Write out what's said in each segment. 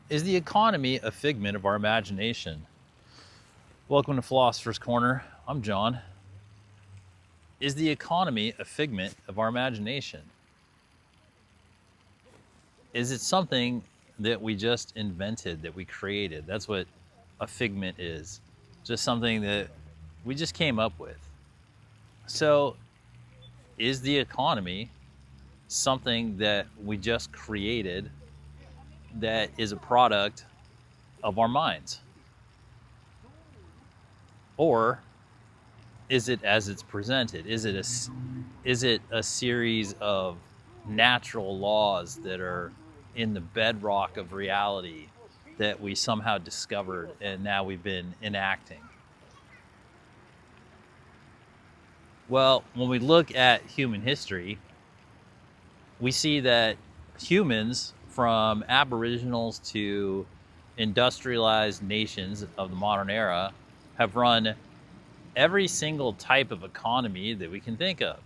Is the economy a figment of our imagination? Welcome to Philosopher's Corner. I'm John. Is the economy a figment of our imagination? Is it something that we just invented, that we created? That's what a figment is. Just something that we just came up with. So, is the economy something that we just created that is a product of our minds? Or is it as it's presented? Is it a series of natural laws that are in the bedrock of reality that we somehow discovered and now we've been enacting? Well, when we look at human history, we see that humans, from aboriginals to industrialized nations of the modern era, have run every single type of economy that we can think of.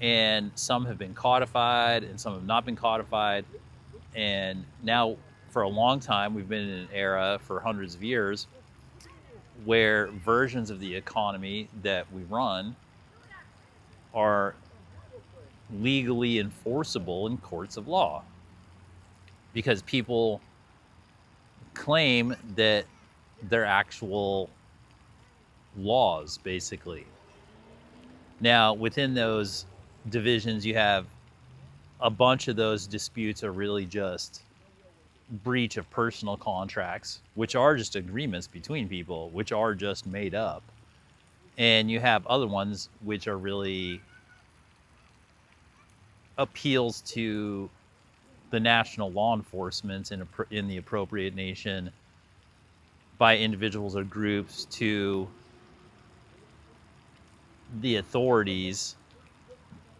And some have been codified and some have not been codified. And now, for a long time, we've been in an era for hundreds of years where versions of the economy that we run are legally enforceable in courts of law, because people claim that they're actual laws, basically. Now, within those divisions, you have a bunch of those disputes are really just breach of personal contracts, which are just agreements between people, which are just made up. And you have other ones which are really appeals to the national law enforcement in the appropriate nation by individuals or groups to the authorities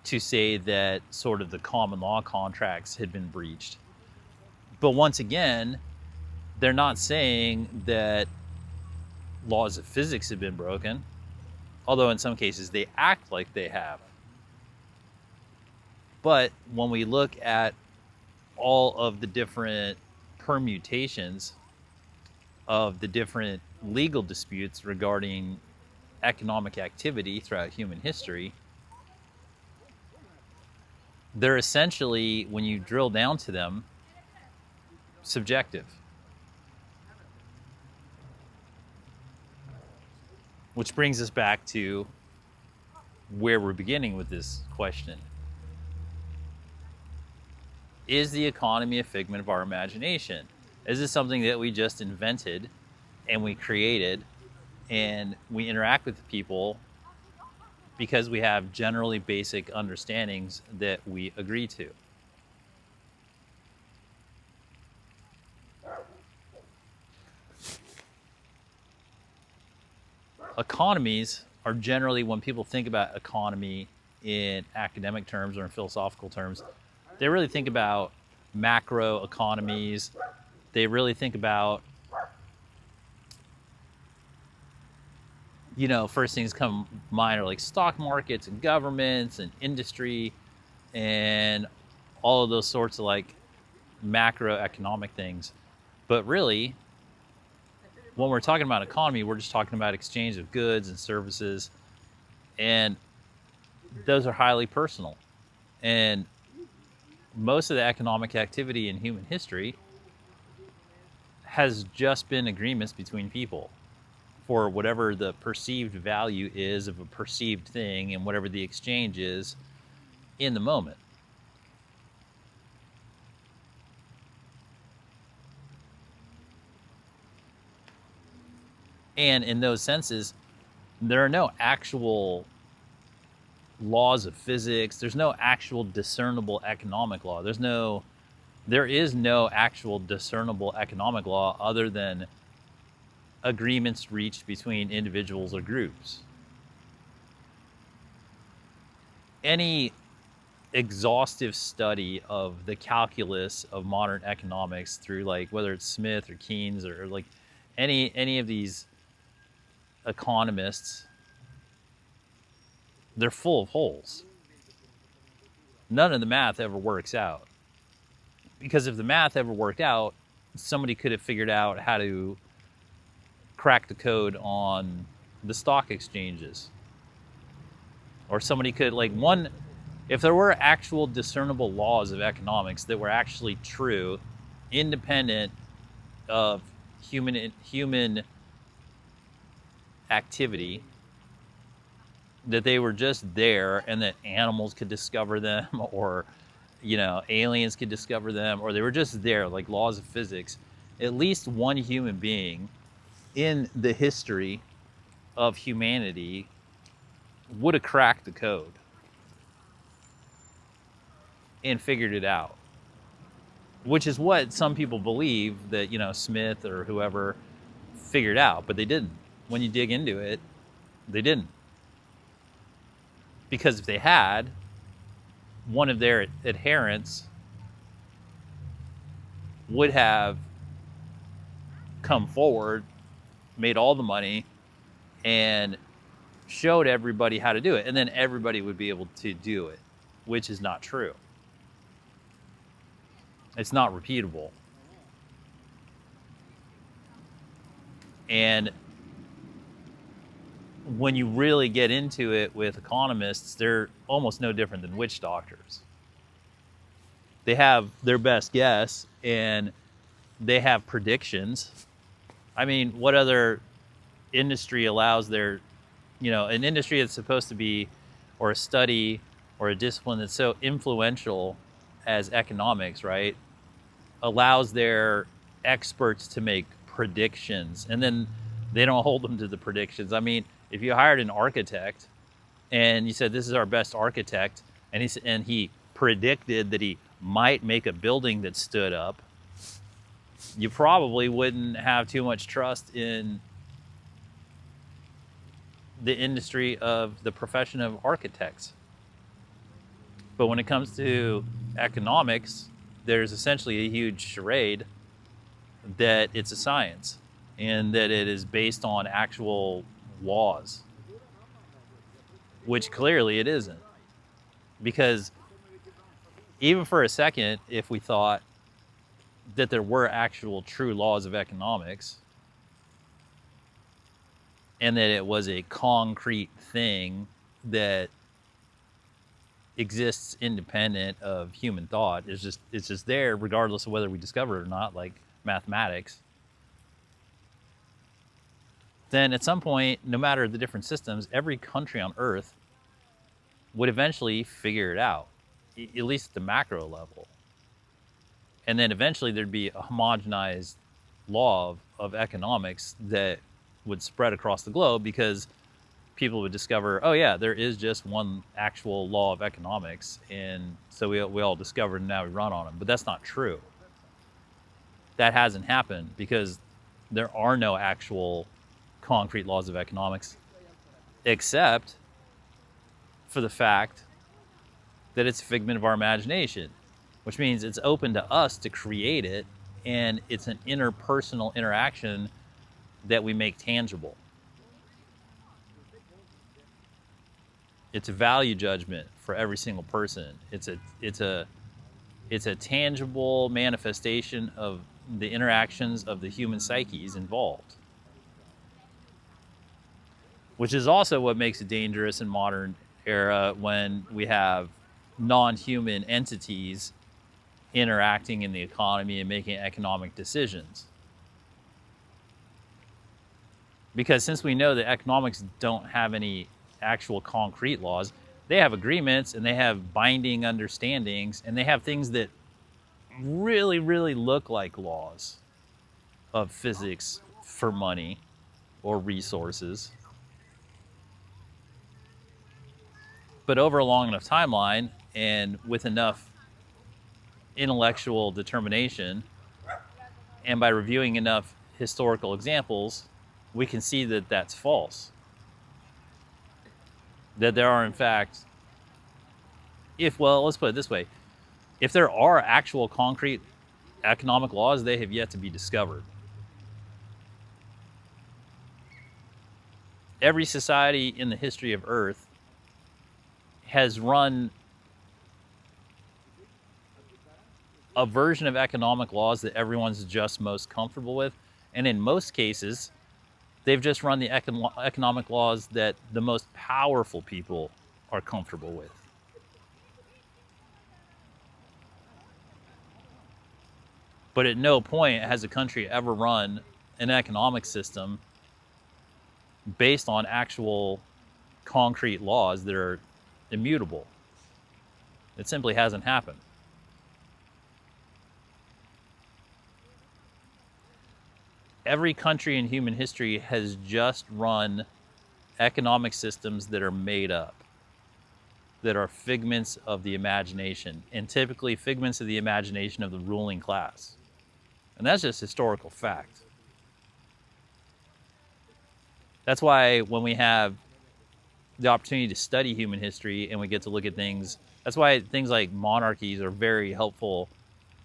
to say that sort of the common law contracts had been breached. But once again, they're not saying that laws of physics have been broken, although in some cases they act like they have. But when we look at all of the different permutations of the different legal disputes regarding economic activity throughout human history, they're essentially, when you drill down to them, subjective. Which brings us back to where we're beginning with this question. Is the economy a figment of our imagination? Is this something that we just invented and we created and we interact with people because we have generally basic understandings that we agree to? Economies are generally, when people think about economy in academic terms or in philosophical terms, they really think about macro economies. They really think about, first things come to mind are like stock markets and governments and industry and all of those sorts of like macroeconomic things. But really, when we're talking about economy, we're just talking about exchange of goods and services, and those are highly personal. And most of the economic activity in human history has just been agreements between people for whatever the perceived value is of a perceived thing and whatever the exchange is in the moment. And in those senses, there are no actual laws of physics. There's no actual discernible economic law. There is no actual discernible economic law other than agreements reached between individuals or groups. Any exhaustive study of the calculus of modern economics through, like, whether it's Smith or Keynes or like any of these economists, they're full of holes. None of the math ever works out. Because if the math ever worked out, somebody could have figured out how to crack the code on the stock exchanges. Or somebody could, like, if there were actual discernible laws of economics that were actually true, independent of human activity, that they were just there and that animals could discover them, or aliens could discover them, or they were just there, like laws of physics, at least one human being in the history of humanity would have cracked the code and figured it out, which is what some people believe that Smith or whoever figured out, but they didn't. When you dig into it, they didn't. Because if they had, one of their adherents would have come forward, made all the money, and showed everybody how to do it, and then everybody would be able to do it, which is not true. It's not repeatable. And when you really get into it with economists, they're almost no different than witch doctors. They have their best guess and they have predictions. I mean, what other industry allows an industry that's supposed to be, or a study or a discipline that's so influential as economics, right, allows their experts to make predictions, and then they don't hold them to the predictions. I mean, if you hired an architect and you said, this is our best architect, and he predicted that he might make a building that stood up, you probably wouldn't have too much trust in the industry of the profession of architects. But when it comes to economics, there's essentially a huge charade that it's a science and that it is based on actual laws, which clearly it isn't. Because even for a second, if we thought that there were actual true laws of economics and that it was a concrete thing that exists independent of human thought, it's just there regardless of whether we discover it or not, like mathematics, then at some point, no matter the different systems, every country on Earth would eventually figure it out, at least at the macro level. And then eventually there'd be a homogenized law of economics that would spread across the globe, because people would discover, oh yeah, there is just one actual law of economics, and so we all discovered and now we run on them. But that's not true. That hasn't happened because there are no actual concrete laws of economics, except for the fact that it's a figment of our imagination, which means it's open to us to create it, and it's an interpersonal interaction that we make tangible. It's a value judgment for every single person. It's a tangible manifestation of the interactions of the human psyches involved, which is also what makes it dangerous in modern era when we have non-human entities interacting in the economy and making economic decisions. Because since we know that economics don't have any actual concrete laws, they have agreements and they have binding understandings, and they have things that really, really look like laws of physics for money or resources. But over a long enough timeline and with enough intellectual determination, and by reviewing enough historical examples, we can see that that's false. That there are, in fact, let's put it this way, if there are actual concrete economic laws, they have yet to be discovered. Every society in the history of Earth has run a version of economic laws that everyone's just most comfortable with. And in most cases, they've just run the economic laws that the most powerful people are comfortable with. But at no point has a country ever run an economic system based on actual concrete laws that are immutable. It simply hasn't happened. Every country in human history has just run economic systems that are made up, that are figments of the imagination, and typically figments of the imagination of the ruling class. And that's just historical fact. That's why when we have the opportunity to study human history and we get to look at things, that's why things like monarchies are very helpful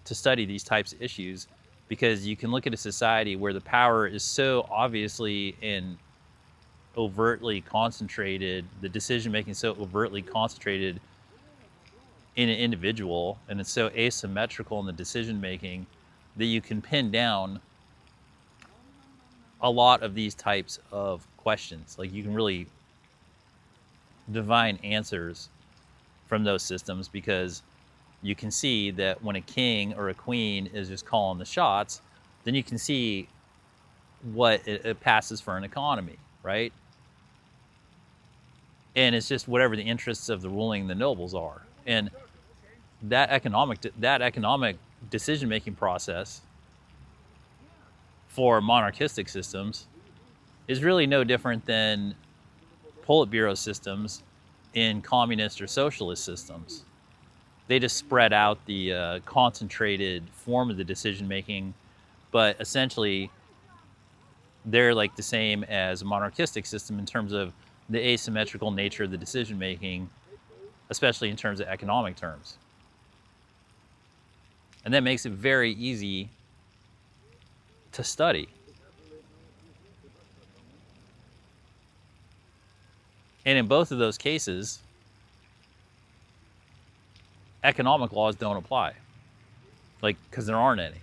to study these types of issues, because you can look at a society where the power is so obviously and overtly concentrated, the decision making so overtly concentrated in an individual, and it's so asymmetrical in the decision making that you can pin down a lot of these types of questions. Like, you can really divine answers from those systems, because you can see that when a king or a queen is just calling the shots, then you can see what it passes for an economy, right? And it's just whatever the interests of the ruling the nobles are. And that economic decision-making process for monarchistic systems is really no different than Politburo systems in communist or socialist systems. They just spread out the concentrated form of the decision-making, but essentially they're like the same as a monarchistic system in terms of the asymmetrical nature of the decision-making, especially in terms of economic terms. And that makes it very easy to study. And in both of those cases, economic laws don't apply, like, because there aren't any.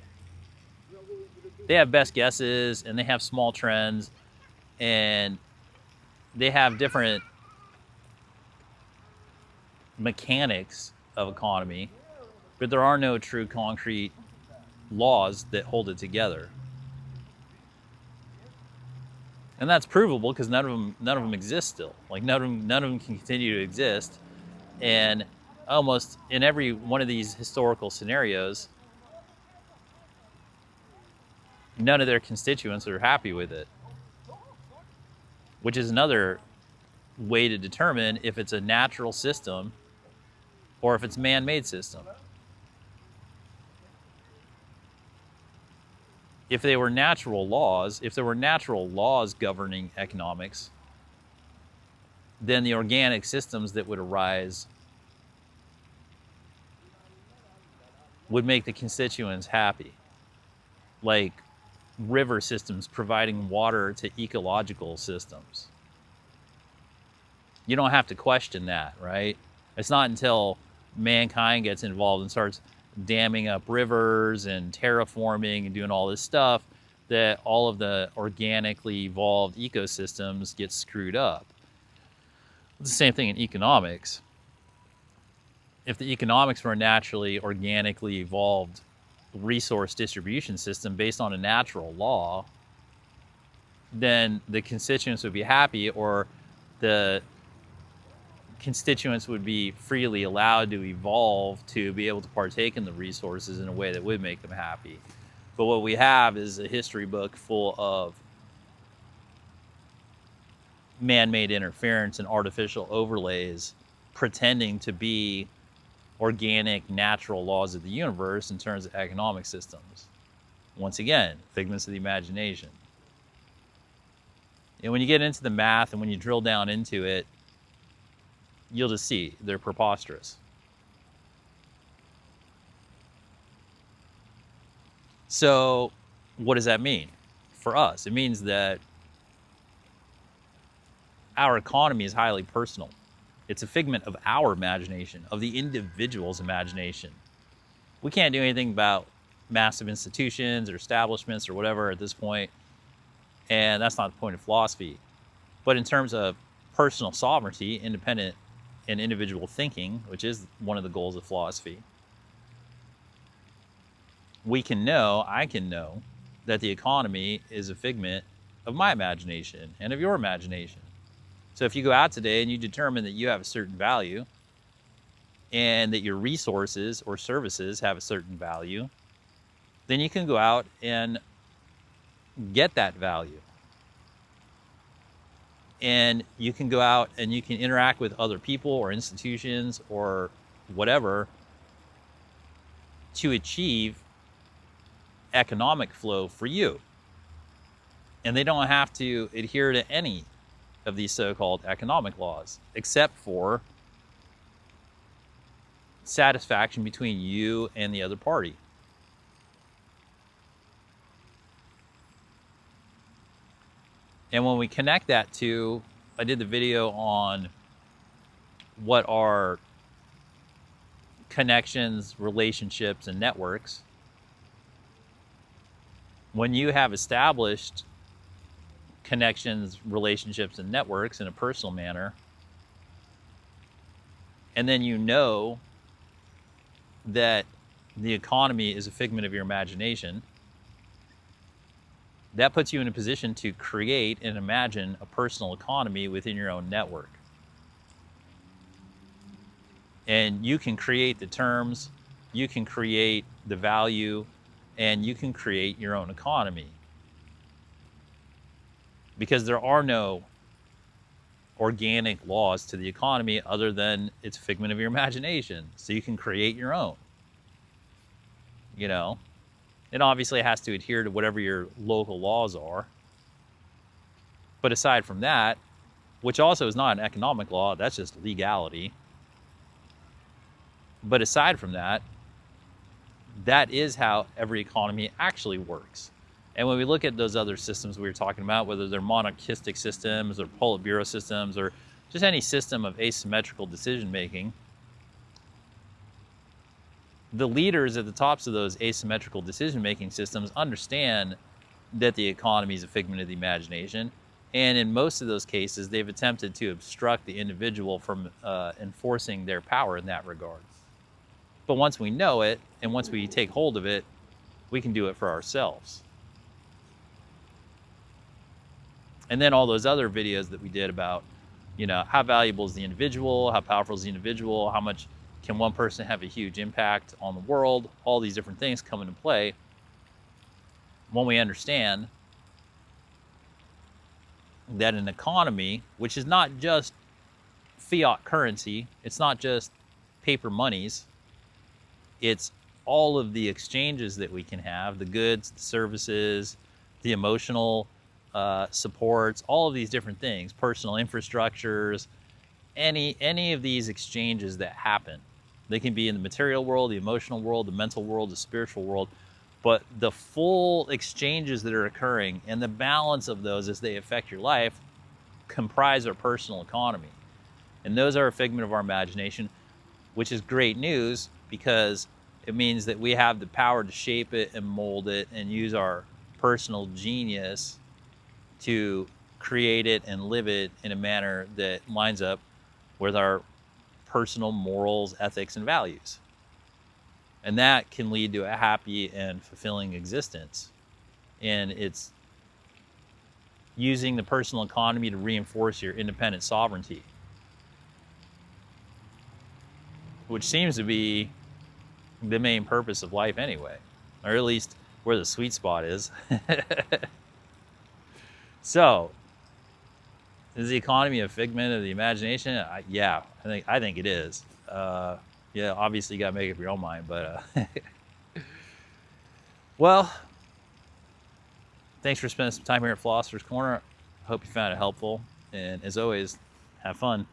They have best guesses, and they have small trends, and they have different mechanics of economy, but there are no true concrete laws that hold it together. And that's provable because none of them exist still. Like, none of them can continue to exist. And almost in every one of these historical scenarios, none of their constituents are happy with it, which is another way to determine if it's a natural system or if it's man-made system. If there were natural laws governing economics, then the organic systems that would arise would make the constituents happy. Like river systems providing water to ecological systems. You don't have to question that, right? It's not until mankind gets involved and starts damming up rivers and terraforming and doing all this stuff that all of the organically evolved ecosystems get screwed up. It's the same thing in economics. If the economics were a naturally, organically evolved resource distribution system based on a natural law, then the constituents would be happy, or the constituents would be freely allowed to evolve to be able to partake in the resources in a way that would make them happy. But what we have is a history book full of man-made interference and artificial overlays pretending to be organic, natural laws of the universe in terms of economic systems. Once again, figments of the imagination. And when you get into the math and when you drill down into it, you'll just see they're preposterous. So what does that mean for us? It means that our economy is highly personal. It's a figment of our imagination, of the individual's imagination. We can't do anything about massive institutions or establishments or whatever at this point, and that's not the point of philosophy. But in terms of personal sovereignty, independent and individual thinking, which is one of the goals of philosophy, I can know that the economy is a figment of my imagination and of your imagination. So if you go out today and you determine that you have a certain value and that your resources or services have a certain value, then you can go out and get that value. And you can go out and you can interact with other people or institutions or whatever to achieve economic flow for you. And they don't have to adhere to any of these so-called economic laws, except for satisfaction between you and the other party. And when we connect that to, I did the video on what are connections, relationships, and networks. When you have established connections, relationships, and networks in a personal manner, and then you know that the economy is a figment of your imagination, that puts you in a position to create and imagine a personal economy within your own network. And you can create the terms, you can create the value, and you can create your own economy. Because there are no organic laws to the economy other than it's a figment of your imagination. So you can create your own. You know? It obviously has to adhere to whatever your local laws are. But aside from that, which also is not an economic law, that's just legality. But aside from that, that is how every economy actually works. And when we look at those other systems we were talking about, whether they're monarchistic systems or Politburo systems or just any system of asymmetrical decision making, the leaders at the tops of those asymmetrical decision-making systems understand that the economy is a figment of the imagination. And in most of those cases, they've attempted to obstruct the individual from enforcing their power in that regard. But once we know it, and once we take hold of it, we can do it for ourselves. And then all those other videos that we did about, you know, how valuable is the individual, how powerful is the individual, how much can one person have a huge impact on the world? All these different things come into play when we understand that an economy, which is not just fiat currency, it's not just paper monies, it's all of the exchanges that we can have, the goods, the services, the emotional supports, all of these different things, personal infrastructures, any of these exchanges that happen. They can be in the material world, the emotional world, the mental world, the spiritual world, but the full exchanges that are occurring and the balance of those as they affect your life comprise our personal economy. And those are a figment of our imagination, which is great news because it means that we have the power to shape it and mold it and use our personal genius to create it and live it in a manner that lines up with our personal morals, ethics, and values. And that can lead to a happy and fulfilling existence. And it's using the personal economy to reinforce your independent sovereignty, which seems to be the main purpose of life anyway, or at least where the sweet spot is. So, is the economy a figment of the imagination? Yeah, I think it is. Yeah, obviously you gotta make up your own mind, but well, thanks for spending some time here at Philosopher's Corner. Hope you found it helpful, and as always, have fun.